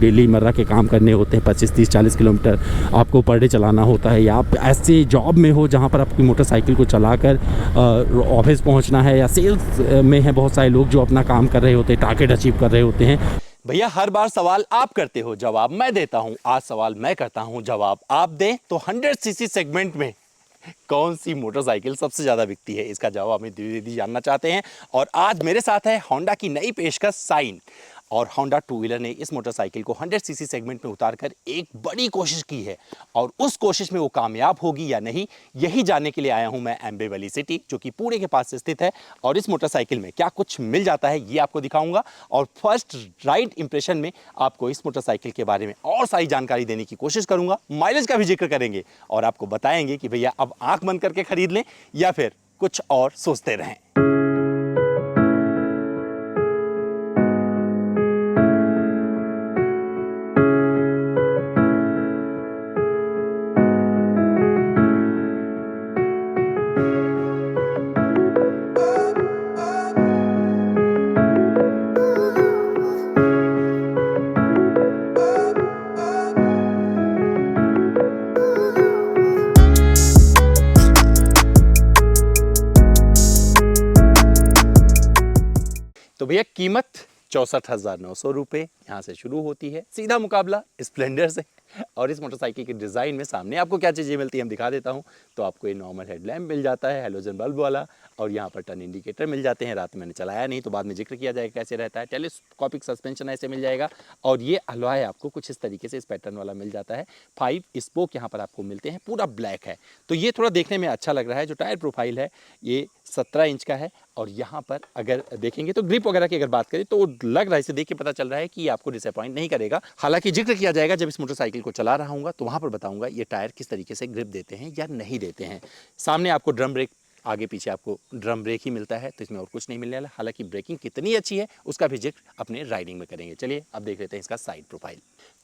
Daily मर्रा के काम करने होते हैं, 25, 30, 40 किलोमीटर आपको पर डे चलाना होता है, या आप ऐसे जॉब में हो जहाँ पर आपकी मोटरसाइकिल को चलाकर ऑफिस पहुँचना है, या सेल्स में है बहुत सारे लोग जो अपना काम कर रहे होते हैं, टारगेट अचीव कर रहे होते हैं। भैया हर बार सवाल आप करते हो, जवाब मैं देता हूं। आज सवाल मैं करता हूं, जवाब आप दें। तो 100 सीसी सेगमेंट में कौन सी मोटरसाइकिल सबसे ज्यादा बिकती है, इसका जवाब हमें दीदी जानना चाहते हैं। और आज मेरे साथ है होंडा की नई पेशकश साइन। और होंडा टू व्हीलर ने इस मोटरसाइकिल को 100 सीसी सेगमेंट में उतारकर एक बड़ी कोशिश की है, और उस कोशिश में वो कामयाब होगी या नहीं, यही जानने के लिए आया हूं मैं एम्बेवली सिटी, जो कि पुणे के पास स्थित है। और इस मोटरसाइकिल में क्या कुछ मिल जाता है ये आपको दिखाऊंगा, और फर्स्ट राइड इंप्रेशन में आपको इस मोटरसाइकिल के बारे में और सारी जानकारी देने की कोशिश करूंगा। माइलेज का भी जिक्र करेंगे और आपको बताएंगे कि भैया अब आंख बंद करके खरीद लें या फिर कुछ और सोचते रहें। तो भैया कीमत 64,900 रुपये यहाँ से शुरू होती है, सीधा मुकाबला स्प्लेंडर से। और इस मोटरसाइकिल के डिज़ाइन में सामने आपको क्या चीज़ें मिलती हैं हम दिखा देता हूँ। तो आपको ये नॉर्मल हेडलैम्प मिल जाता है हैलोजन बल्ब वाला, और यहाँ पर टर्न इंडिकेटर मिल जाते हैं। रात में मैंने चलाया नहीं तो बाद में जिक्र किया जाएगा कैसे रहता है। टेलीस्कोपिक सस्पेंशन ऐसे मिल जाएगा, और ये अलॉय आपको कुछ इस तरीके से इस पैटर्न वाला मिल जाता है। 5 स्पोक यहाँ पर आपको मिलते हैं, पूरा ब्लैक है तो ये थोड़ा देखने में अच्छा लग रहा है। जो टायर प्रोफाइल है ये 17 इंच का है, और यहाँ पर अगर देखेंगे तो ग्रिप वगैरह की अगर बात करें तो लग रहा है, इसे देख के पता चल रहा है कि ये आपको डिसअपॉइंट नहीं करेगा। हालांकि जिक्र किया जाएगा जब इस मोटरसाइकिल को चला रहा हूँ तो वहाँ पर बताऊंगा ये टायर किस तरीके से ग्रिप देते हैं या नहीं देते हैं। सामने आपको ड्रम ब्रेक, आगे पीछे आपको ड्रम ब्रेक ही मिलता है, तो इसमें और कुछ नहीं मिलने वाला। हालांकि ब्रेकिंग कितनी अच्छी है उसका भी जिक्र अपने राइडिंग में करेंगे। चलिए अब देख लेते हैं इसका साइड प्रोफाइल।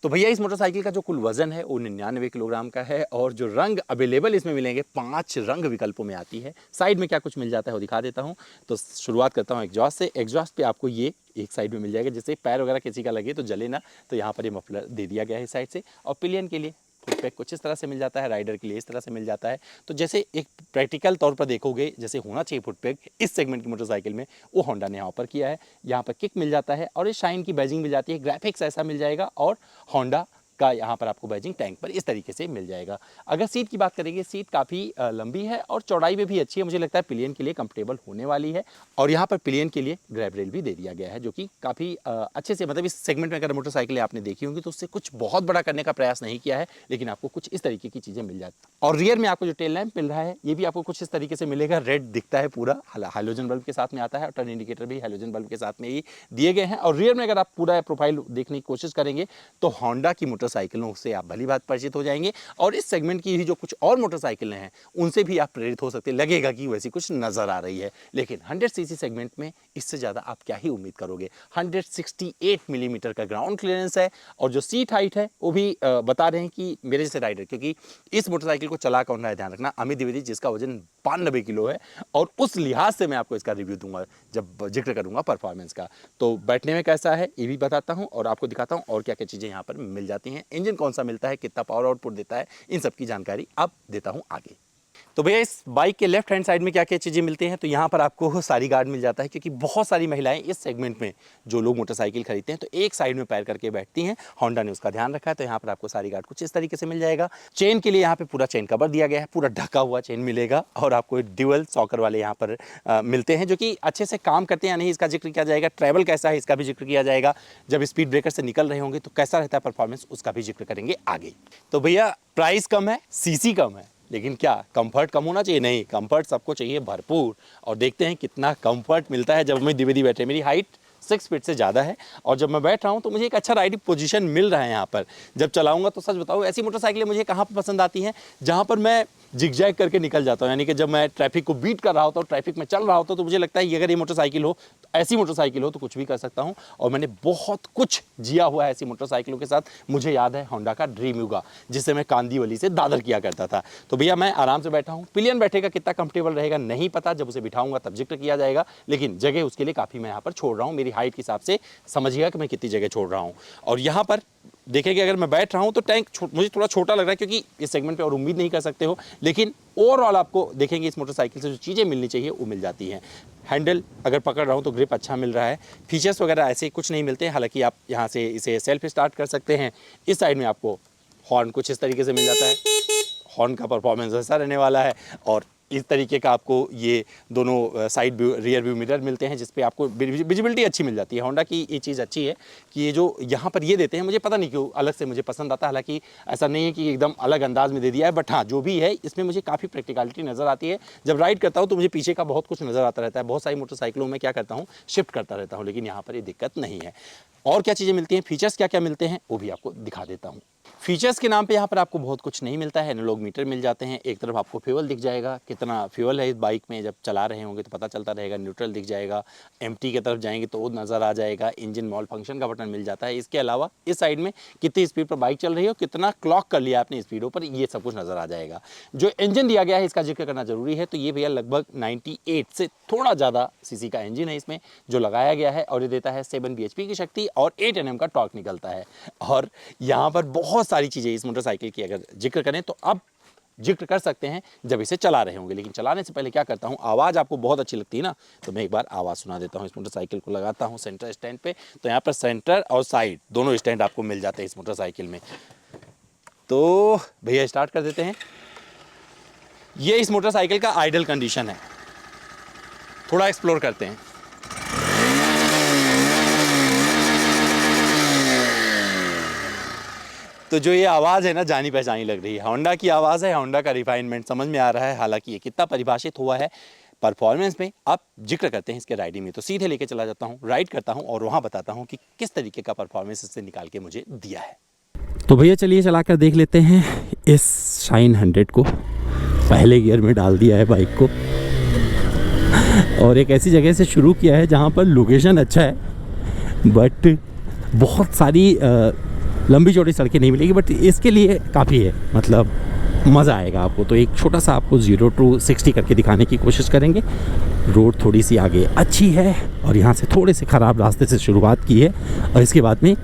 तो भैया इस मोटरसाइकिल का जो कुल वजन है वो 99 किलोग्राम का है, और जो रंग अवेलेबल इसमें मिलेंगे 5 रंग विकल्पों में आती है। साइड में क्या कुछ मिल जाता है वो दिखा देता हूँ। तो शुरुआत करता हूँ एग्जॉस्ट से। एग्जॉस्ट पे आपको ये एक साइड में मिल जाएगा, जैसे पैर वगैरह किसी का लगे तो जले ना, तो यहाँ पर ये मफलर दे दिया गया है इस साइड से। और पिलियन के लिए फुट पैक कुछ इस तरह से मिल जाता है, राइडर के लिए इस तरह से मिल जाता है। तो जैसे एक प्रैक्टिकल तौर पर देखोगे जैसे होना चाहिए फुट पैक इस सेगमेंट की मोटरसाइकिल में, वो होंडा ने यहाँ पर किया है। यहाँ पर किक मिल जाता है, और ये शाइन की बैजिंग मिल जाती है, ग्राफिक्स ऐसा मिल जाएगा, और होंडा का यहाँ पर आपको बैजिंग टैंक पर इस तरीके से मिल जाएगा। अगर सीट की बात करेंगे, सीट काफ़ी लंबी है और चौड़ाई में भी अच्छी है, मुझे लगता है पिलियन के लिए कंफर्टेबल होने वाली है। और यहाँ पर पिलियन के लिए ग्रैब रेल भी दे दिया गया है, जो कि काफ़ी अच्छे से, मतलब इस सेगमेंट में अगर मोटरसाइकिलें आपने देखी होंगी तो उससे कुछ बहुत बड़ा करने का प्रयास नहीं किया है, लेकिन आपको कुछ इस तरीके की चीज़ें मिल जाती हैं। और रियर में आपको जो टेल लैंप मिल रहा है ये भी आपको कुछ इस तरीके से मिलेगा, रेड दिखता है पूरा, हाइलोजन बल्ब के साथ में आता है, और टर्न इंडिकेटर भी हाइलोजन बल्ब के साथ में ही दिए गए हैं। और रियर में अगर आप पूरा प्रोफाइल देखने की कोशिश करेंगे तो होंडा की मोटरसाइकिलों से आप भली बात परिचित हो जाएंगे, और इस सेगमेंट की ही जो कुछ और मोटरसाइकिलें हैं उनसे भी आप प्रेरित हो सकते हैं। लगेगा कि वैसी कुछ नजर आ रही है, लेकिन 100 सीसी सेगमेंट में इससे ज़्यादा आप क्या ही उम्मीद करोगे। 168 मिलीमीटर का ग्राउंड क्लियरेंस है, और जो सीट हाइट है वो भी बता रहे हैं कि मेरे जैसे राइडर, क्योंकि इस मोटरसाइकिल को चला कौन रहा है ध्यान रखना, अमित द्विवेदी जिसका वजन 92 किलो है, और उस लिहाज से मैं आपको इसका रिव्यू दूंगा जब जिक्र करूंगा परफॉर्मेंस का। तो बैठने में कैसा है ये भी बताता हूं, और आपको दिखाता हूं और क्या क्या चीज़ें यहाँ पर मिल जाती हैं, इंजन कौन सा मिलता है, कितना पावर आउटपुट देता है, इन सब की जानकारी अब देता हूँ आगे। तो भैया इस बाइक के लेफ्ट हैंड साइड में क्या क्या चीज़ें मिलती हैं, तो यहाँ पर आपको सारी गार्ड मिल जाता है, क्योंकि बहुत सारी महिलाएं इस सेगमेंट में जो लोग मोटरसाइकिल खरीदते हैं तो एक साइड में पैर करके बैठती हैं। होंडा ने उसका ध्यान रखा है, तो यहाँ पर आपको सारी गार्ड कुछ इस तरीके से मिल जाएगा। चेन के लिए यहाँ पे पूरा चेन कवर दिया गया है, पूरा ढका हुआ चेन मिलेगा, और आपको ड्यूअल सॉकर वाले यहाँ पर मिलते हैं, जो कि अच्छे से काम करते हैं या नहीं इसका जिक्र किया जाएगा। ट्रैवल कैसा है इसका भी जिक्र किया जाएगा, जब स्पीड ब्रेकर से निकल रहे होंगे तो कैसा रहता है परफॉर्मेंस उसका भी जिक्र करेंगे आगे। तो भैया प्राइस कम है, सीसी कम है, लेकिन क्या कंफर्ट कम होना चाहिए? नहीं, कंफर्ट सबको चाहिए भरपूर। और देखते हैं कितना कंफर्ट मिलता है जब मैं द्विवेदी बैठे। मेरी हाइट 6 फीट से ज़्यादा है, और जब मैं बैठ रहा हूँ तो मुझे एक अच्छा राइडिंग पोजीशन मिल रहा है यहाँ पर। जब चलाऊंगा तो सच बताऊँ ऐसी मोटरसाइकिलें मुझे कहाँ पर पसंद आती हैं, जहाँ पर मैं जिगजैग करके निकल जाता हूँ। यानी कि जब मैं ट्रैफिक को बीट कर रहा होता हूँ, ट्रैफिक में चल रहा होता हूँ, तो मुझे लगता है कि अगर ये मोटरसाइकिल हो, ऐसी मोटरसाइकिल हो तो कुछ भी कर सकता हूँ। और मैंने बहुत कुछ जिया हुआ है ऐसी मोटरसाइकिलों के साथ। मुझे याद है होंडा का ड्रीम युगा, जिससे मैं कांदीवली से दादर किया करता था। तो भैया मैं आराम से बैठा हूँ। पिलियन बैठेगा कितना कंफर्टेबल रहेगा नहीं पता, जब उसे बिठाऊंगा तब जिक्र किया जाएगा, लेकिन जगह उसके लिए काफ़ी मैं यहाँ पर छोड़ रहा हूँ। मेरी हाइट के हिसाब से समझिएगा कि मैं कितनी जगह छोड़ रहा हूँ। और यहाँ पर देखें कि अगर मैं बैठ रहा हूं तो टैंक मुझे थोड़ा छोटा लग रहा है, क्योंकि इस सेगमेंट पे और उम्मीद नहीं कर सकते हो, लेकिन ओवरऑल आपको देखेंगे इस मोटरसाइकिल से जो चीज़ें मिलनी चाहिए वो मिल जाती हैं। हैंडल अगर पकड़ रहा हूँ तो ग्रिप अच्छा मिल रहा है। फीचर्स वगैरह ऐसे कुछ नहीं मिलते हैं, हालांकि आप यहाँ से इसे सेल्फ स्टार्ट कर सकते हैं। इस साइड में आपको हॉर्न कुछ इस तरीके से मिल जाता है, हॉर्न का परफॉर्मेंस ऐसा रहने वाला है। और इस तरीके का आपको ये दोनों side view rear view mirror मिलते हैं, जिसपे आपको विजिबिलिटी अच्छी मिल जाती है। होंडा की ये चीज़ अच्छी है कि ये जो यहाँ पर ये देते हैं, मुझे पता नहीं क्यों अलग से मुझे पसंद आता है। हालांकि ऐसा नहीं है कि एकदम अलग अंदाज में दे दिया है, बट हाँ जो भी है इसमें मुझे काफ़ी प्रैक्टिकलिटी नज़र आती है। जब राइड करता हूँ तो मुझे पीछे का बहुत कुछ नज़र आता रहता है। बहुत सारी मोटरसाइकिलों में क्या करता हूँ, शिफ्ट करता रहता हूँ, लेकिन यहाँ पर ये दिक्कत नहीं है। और क्या चीज़ें मिलती हैं, फीचर्स क्या क्या मिलते हैं वो भी आपको दिखा देता हूँ। फीचर्स के नाम पे यहाँ पर आपको बहुत कुछ नहीं मिलता है। एनालॉग मीटर मिल जाते हैं, एक तरफ आपको फ्यूल दिख जाएगा, कितना फ्यूल है इस बाइक में, जब चला रहे होंगे तो पता चलता रहेगा। न्यूट्रल दिख जाएगा, एम्प्टी की तरफ जाएंगे तो वो नज़र आ जाएगा। इंजन मॉल फंक्शन का बटन मिल जाता है। इसके अलावा इस साइड में कितनी स्पीड पर बाइक चल रही है, कितना क्लॉक कर लिया आपने स्पीडों पर, ये सब कुछ नज़र आ जाएगा। जो इंजन दिया गया है इसका जिक्र करना जरूरी है, तो ये भैया लगभग 98 से थोड़ा ज़्यादा सीसी का इंजन है इसमें जो लगाया गया है, और ये देता है 7 bhp की शक्ति और 8 Nm का टॉर्क निकलता है। और यहाँ पर बहुत सारी चीज़ें इस मोटरसाइकिल की अगर जिक्र करें तो अब जिक्र कर सकते हैं जब इसे चला रहे होंगे, लेकिन चलाने से पहले क्या करता हूँ, आवाज़ आपको बहुत अच्छी लगती है ना, तो मैं एक बार आवाज़ सुना देता हूँ। इस मोटरसाइकिल को लगाता हूँ सेंटर स्टैंड पे, तो यहाँ पर सेंटर और साइड दोनों स्टैंड आपको मिल जाते हैं इस मोटरसाइकिल में। तो भैया स्टार्ट कर देते हैं। ये इस मोटरसाइकिल का आइडल कंडीशन है, थोड़ा एक्सप्लोर करते हैं। तो जो ये आवाज़ है ना, जानी पहचानी लग रही है, होंडा की आवाज़ है, होंडा का रिफाइनमेंट समझ में आ रहा है। हालांकि ये कितना परिभाषित हुआ है परफॉर्मेंस में, आप जिक्र करते हैं इसके राइडिंग में, तो सीधे लेके चला जाता हूँ, राइड करता हूँ और वहाँ बताता हूँ कि किस तरीके का परफॉर्मेंस इससे निकाल के मुझे दिया है। तो भैया चलिए चला कर देख लेते हैं इस शाइन 100 को। पहले गियर में डाल दिया है बाइक को, और एक ऐसी जगह से शुरू किया है जहाँ पर लोकेशन अच्छा है, बट बहुत सारी लंबी चौड़ी सड़कें नहीं मिलेगी, बट इसके लिए काफ़ी है, मतलब मज़ा आएगा आपको। तो एक छोटा सा आपको 0 to 60 करके दिखाने की कोशिश करेंगे। रोड थोड़ी सी आगे अच्छी है, और यहाँ से थोड़े से ख़राब रास्ते से शुरुआत की है, और इसके बाद में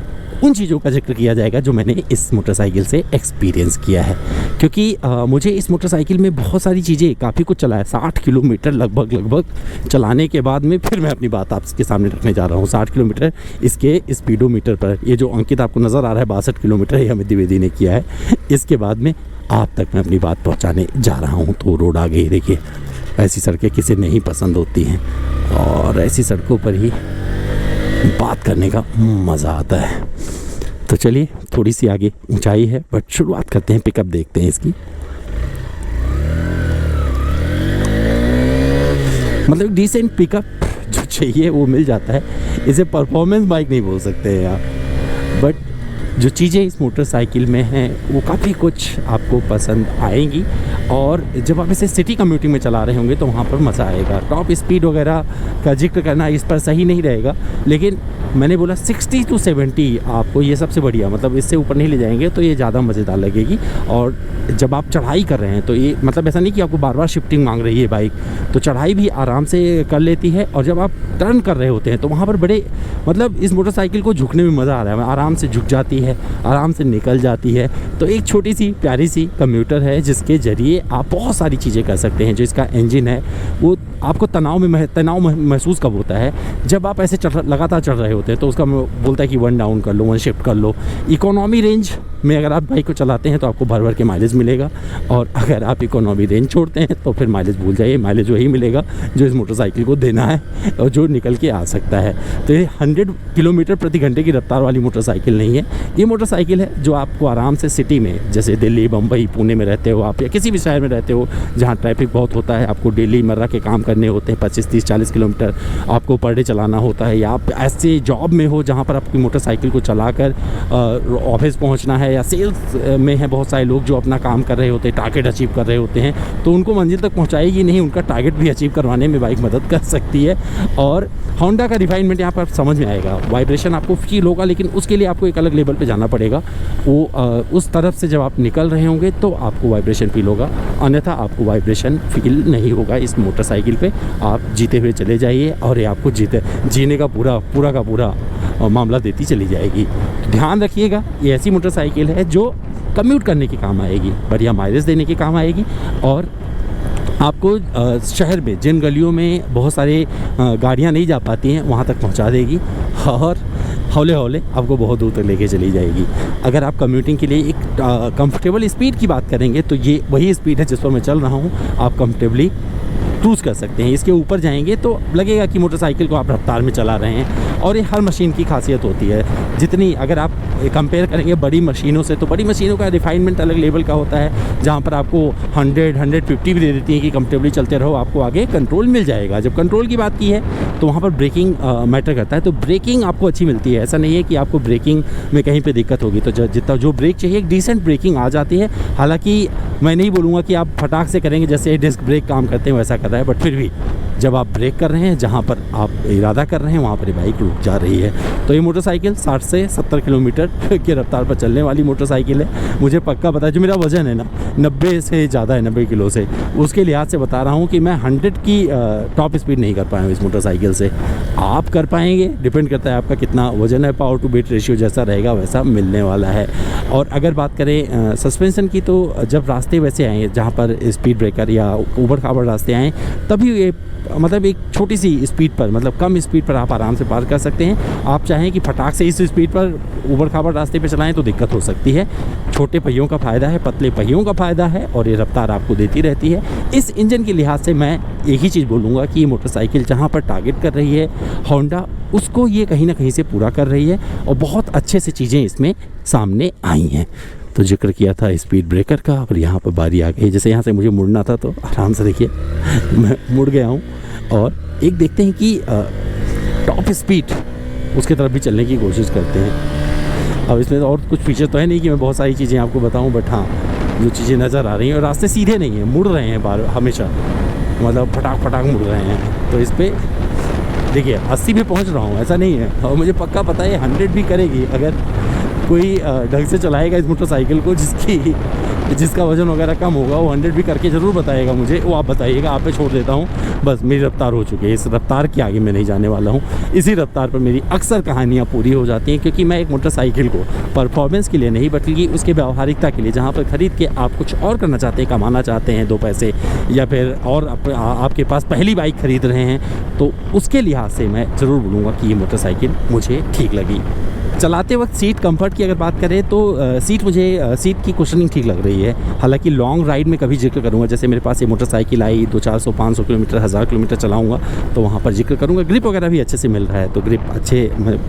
उन चीज़ों का जिक्र किया जाएगा जो मैंने इस मोटरसाइकिल से एक्सपीरियंस किया है। क्योंकि मुझे इस मोटरसाइकिल में बहुत सारी चीज़ें, काफ़ी कुछ चला है। 60 किलोमीटर लगभग चलाने के बाद में फिर मैं अपनी बात आपके सामने रखने जा रहा हूँ। 60 किलोमीटर इसके स्पीडोमीटर पर, ये जो अंकित आपको नज़र आ रहा है 62 किलोमीटर, ये हमें द्विवेदी ने किया है। इसके बाद में आप तक मैं अपनी बात पहुँचाने जा रहा हूँ। तो रोड आ गई, देखिए ऐसी सड़कें किसे नहीं पसंद होती हैं, और ऐसी सड़कों पर ही बात करने का मज़ा आता है। तो चलिए, थोड़ी सी आगे ऊंचाई है, बट शुरुआत करते हैं, पिकअप देखते हैं इसकी। मतलब डिसेंट पिकअप जो चाहिए वो मिल जाता है। इसे परफॉर्मेंस बाइक नहीं बोल सकते हैं आप, बट जो चीज़ें इस मोटरसाइकिल में हैं वो काफ़ी कुछ आपको पसंद आएंगी। और जब आप इसे सिटी कम्यूटिंग में चला रहे होंगे तो वहाँ पर मज़ा आएगा। टॉप स्पीड वगैरह का जिक्र करना इस पर सही नहीं रहेगा, लेकिन मैंने बोला 60 to 70 आपको ये सबसे बढ़िया, मतलब इससे ऊपर नहीं ले जाएंगे तो ये ज़्यादा मज़ेदार लगेगी। और जब आप चढ़ाई कर रहे हैं तो ये मतलब ऐसा नहीं कि आपको बार बार शिफ्टिंग मांग रही है बाइक, तो चढ़ाई भी आराम से कर लेती है। और जब आप टर्न कर रहे होते हैं तो वहाँ पर बड़े, मतलब इस मोटरसाइकिल को झुकने में मज़ा आ रहा है, आराम से झुक जाती है, आराम से निकल जाती है। तो एक छोटी सी प्यारी सी कम्यूटर है जिसके ज़रिए आप बहुत सारी चीज़ें कर सकते हैं। जो इसका इंजन है वो आपको तनाव महसूस कब होता है, जब आप ऐसे लगातार चढ़ रहे होते हैं, तो उसका बोलता है कि 1 डाउन कर लो, 1 शिफ्ट कर लो। इकोनॉमी रेंज में अगर आप बाइक को चलाते हैं तो आपको भर भर के माइलेज मिलेगा, और अगर आप इकोनॉमी रेंज छोड़ते हैं तो फिर माइलेज भूल जाइए। माइलेज वही मिलेगा जो इस मोटरसाइकिल को देना है और जो निकल के आ सकता है। तो ये 100 किलोमीटर प्रति घंटे की रफ्तार वाली मोटरसाइकिल नहीं है। ये मोटरसाइकिल है जो आपको आराम से सिटी में, जैसे दिल्ली, बम्बई, पुणे में रहते हो आप, या किसी भी शहर में रहते हो जहाँ ट्रैफिक बहुत होता है, आपको डेली मर्रा के काम करने होते हैं, 25, 30, 40 किलोमीटर आपको पर डे चलाना होता है, या आप ऐसे जॉब में हो जहाँ पर आपकी मोटरसाइकिल को चलाकर ऑफिस पहुँचना है, या सेल्स में है बहुत सारे लोग जो अपना काम कर रहे होते हैं, टारगेट अचीव कर रहे होते हैं, तो उनको मंजिल तक पहुँचाएगी नहीं, उनका टारगेट भी अचीव करवाने में बाइक मदद कर सकती है। और होंडा का रिफाइनमेंट यहाँ पर समझ में आएगा। वाइब्रेशन आपको फील होगा, लेकिन उसके लिए आपको एक अलग लेवल पे जाना पड़ेगा। वो उस तरफ से जब आप निकल रहे होंगे तो आपको वाइब्रेशन फील होगा, अन्यथा आपको वाइब्रेशन फील नहीं होगा इस मोटरसाइकिल पे। आप जीते हुए चले जाइए और ये आपको जीने का पूरा का पूरा मामला देती चली जाएगी। तो ध्यान रखिएगा, ये ऐसी मोटरसाइकिल है जो कम्यूट करने के काम आएगी, बढ़िया माइलेज देने के काम आएगी और आपको शहर में जिन गलियों में बहुत सारी गाड़ियाँ नहीं जा पाती हैं वहाँ तक पहुँचा देगी और हौले हौले आपको बहुत दूर तक लेके चली जाएगी। अगर आप कम्यूटिंग के लिए एक कंफर्टेबल स्पीड की बात करेंगे तो ये वही स्पीड है जिस पर मैं चल रहा हूँ, आप कंफर्टेबली क्रूज़ कर सकते हैं। इसके ऊपर जाएंगे तो लगेगा कि मोटरसाइकिल को आप रफ्तार में चला रहे हैं और ये हर मशीन की खासियत होती है। जितनी अगर आप कंपेयर करेंगे बड़ी मशीनों से, तो बड़ी मशीनों का रिफाइनमेंट अलग लेवल का होता है, जहाँ पर आपको 100-150 भी दे देती है कि कंफर्टेबली चलते रहो, आपको आगे कंट्रोल मिल जाएगा। जब कंट्रोल की बात की है तो वहाँ पर ब्रेकिंग मैटर करता है, तो ब्रेकिंग आपको अच्छी मिलती है। ऐसा नहीं है कि आपको ब्रेकिंग में कहीं पे दिक्कत होगी, तो जितना जो ब्रेक चाहिए एक डिसेंट ब्रेकिंग आ जाती है। हालांकि मैं नहीं बोलूँगा कि आप फटाक से करेंगे जैसे डिस्क ब्रेक काम करते हैं वैसा कर रहा है, बट फिर भी जब आप ब्रेक कर रहे हैं, जहाँ पर आप इरादा कर रहे हैं वहाँ पर ये बाइक रुक जा रही है। तो ये मोटरसाइकिल 60 से 70 किलोमीटर की रफ्तार पर चलने वाली मोटरसाइकिल है। मुझे पक्का पता है, जो मेरा वज़न है ना 90 से ज़्यादा है, 90 किलो से, उसके लिहाज से बता रहा हूँ कि मैं 100 की टॉप स्पीड नहीं कर पाया हूँ इस मोटरसाइकिल से। आप कर पाएंगे, डिपेंड करता है आपका कितना वज़न है, पावर टू वेट रेशियो जैसा रहेगा वैसा मिलने वाला है। और अगर बात करें सस्पेंशन की, तो जब रास्ते वैसे आए जहाँ पर स्पीड ब्रेकर या ऊबड़ खाबड़ रास्ते आएँ तभी ये मतलब एक छोटी सी स्पीड पर, मतलब कम स्पीड पर आप आराम से पार कर सकते हैं। आप चाहें कि फटाक से इस स्पीड पर ऊबड़ खाबड़ रास्ते पे चलाएं तो दिक्कत हो सकती है। छोटे पहियों का फ़ायदा है, पतले पहियों का फ़ायदा है और ये रफ्तार आपको देती रहती है। इस इंजन के लिहाज से मैं एक ही चीज़ बोलूँगा कि ये मोटरसाइकिल जहाँ पर टारगेट कर रही है होंडा, उसको ये कहीं ना कहीं से पूरा कर रही है और बहुत अच्छे से चीज़ें इसमें सामने आई हैं। तो जिक्र किया था स्पीड ब्रेकर का और यहाँ पर बारी आ गई। जैसे यहाँ से मुझे मुड़ना था तो आराम से देखिए मैं मुड़ गया हूँ। और एक देखते हैं कि टॉप स्पीड उसकी तरफ भी चलने की कोशिश करते हैं। अब इसमें और कुछ फीचर तो है नहीं कि मैं बहुत सारी चीज़ें आपको बताऊं, बट हाँ जो चीज़ें नज़र आ रही हैं और रास्ते सीधे नहीं हैं, मुड़ रहे हैं बार हमेशा, मतलब फटाक फटाक मुड़ रहे हैं। तो इस पर देखिए 80 भी पहुंच रहा हूं, ऐसा नहीं है। और मुझे पक्का पता है 100 भी करेगी अगर कोई ढंग से चलाएगा इस मोटरसाइकिल को, जिसका वज़न वगैरह कम होगा, वो 100 भी करके ज़रूर बताएगा मुझे। वो आप बताइएगा, आप पे छोड़ देता हूँ। बस मेरी रफ्तार हो चुकी है, इस रफ्तार के आगे मैं नहीं जाने वाला हूँ। इसी रफ्तार पर मेरी अक्सर कहानियाँ पूरी हो जाती हैं, क्योंकि मैं एक मोटरसाइकिल को परफॉर्मेंस के लिए नहीं बल्कि उसके व्यावहारिकता के लिए, जहाँ पर ख़रीद के आप कुछ और करना चाहते हैं, कमाना चाहते हैं 2 पैसे, या फिर और आपके पास पहली बाइक ख़रीद रहे हैं, तो उसके लिहाज से मैं ज़रूर बोलूँगा कि ये मोटरसाइकिल मुझे ठीक लगी। चलाते वक्त सीट कंफर्ट की अगर बात करें तो सीट की कुशनिंग ठीक लग रही है। हालांकि लॉन्ग राइड में कभी जिक्र करूंगा, जैसे मेरे पास ये मोटरसाइकिल आई 200-400-500 किलोमीटर 1000 किलोमीटर चलाऊंगा तो वहां पर जिक्र करूंगा। ग्रिप वगैरह भी अच्छे से मिल रहा है, तो ग्रिप अच्छे,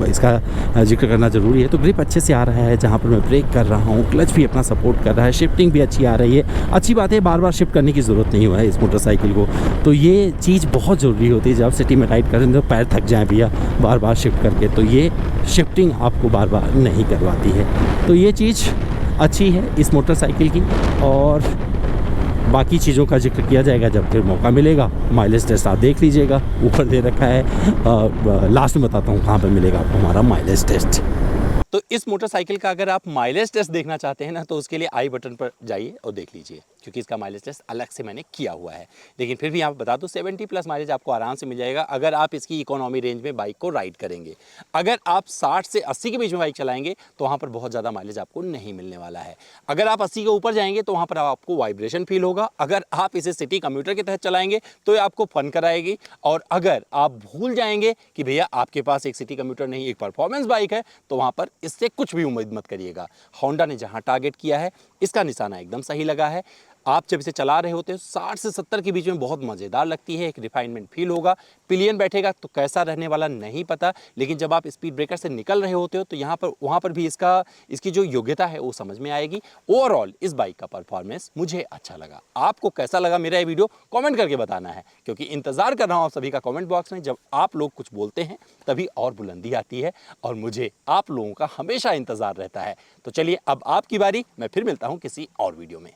इसका जिक्र करना ज़रूरी है। तो ग्रिप अच्छे से आ रहा है जहाँ पर मैं ब्रेक कर रहा हूँ, क्लच भी अपना सपोर्ट कर रहा है, शिफ्टिंग भी अच्छी आ रही है। अच्छी बात है, बार बार शिफ्ट करने की ज़रूरत नहीं हुआ है इस मोटरसाइकिल को। तो ये चीज़ बहुत ज़रूरी होती है, जब सिटी में राइड करें तो पैर थक जाएँ भैया बार बार शिफ्ट करके, तो ये शिफ्टिंग आपको बार बार नहीं करवाती है। तो ये चीज़ अच्छी है इस मोटरसाइकिल की। और बाकी चीज़ों का जिक्र किया जाएगा जब फिर मौका मिलेगा। माइलेज टेस्ट आप देख लीजिएगा, ऊपर दे रखा है। लास्ट में बताता हूँ कहाँ पर मिलेगा आपको हमारा माइलेज टेस्ट। तो इस मोटरसाइकिल का अगर आप माइलेज टेस्ट देखना चाहते हैं ना, तो उसके लिए आई बटन पर जाइए और देख लीजिए, क्योंकि इसका माइलेज टेस्ट अलग से मैंने किया हुआ है। लेकिन फिर भी यहाँ बता दूँ 70+ माइलेज आपको आराम से मिल जाएगा अगर आप इसकी इकोनॉमी रेंज में बाइक को राइड करेंगे। अगर आप 60 से 80 के बीच में बाइक चलाएंगे तो वहाँ पर बहुत ज़्यादा माइलेज आपको नहीं मिलने वाला है। अगर आप 80 के ऊपर जाएंगे तो वहाँ पर आपको वाइब्रेशन फील होगा। अगर आप इसे सिटी कम्यूटर के तहत चलाएंगे तो ये आपको फन कराएगी। और अगर आप भूल जाएंगे कि भैया आपके पास एक सिटी कम्यूटर नहीं, एक परफॉर्मेंस बाइक है, तो वहाँ पर इससे कुछ भी उम्मीद मत करिएगा। होंडा ने जहाँ टारगेट किया है, इसका निशाना एकदम सही लगा है। आप जब इसे चला रहे होते हो 60 से 70 के बीच में बहुत मज़ेदार लगती है, एक रिफाइनमेंट फील होगा। पिलियन बैठेगा तो कैसा रहने वाला नहीं पता, लेकिन जब आप स्पीड ब्रेकर से निकल रहे होते हो तो वहाँ पर भी इसकी जो योग्यता है वो समझ में आएगी। ओवरऑल इस बाइक का परफॉर्मेंस मुझे अच्छा लगा। आपको कैसा लगा मेरा ये वीडियो कमेंट करके बताना है, क्योंकि इंतज़ार कर रहा हूँ आप सभी का कमेंट बॉक्स में। जब आप लोग कुछ बोलते हैं तभी और बुलंदी आती है और मुझे आप लोगों का हमेशा इंतज़ार रहता है। तो चलिए अब आपकी बारी, मैं फिर मिलता हूँ किसी और वीडियो में।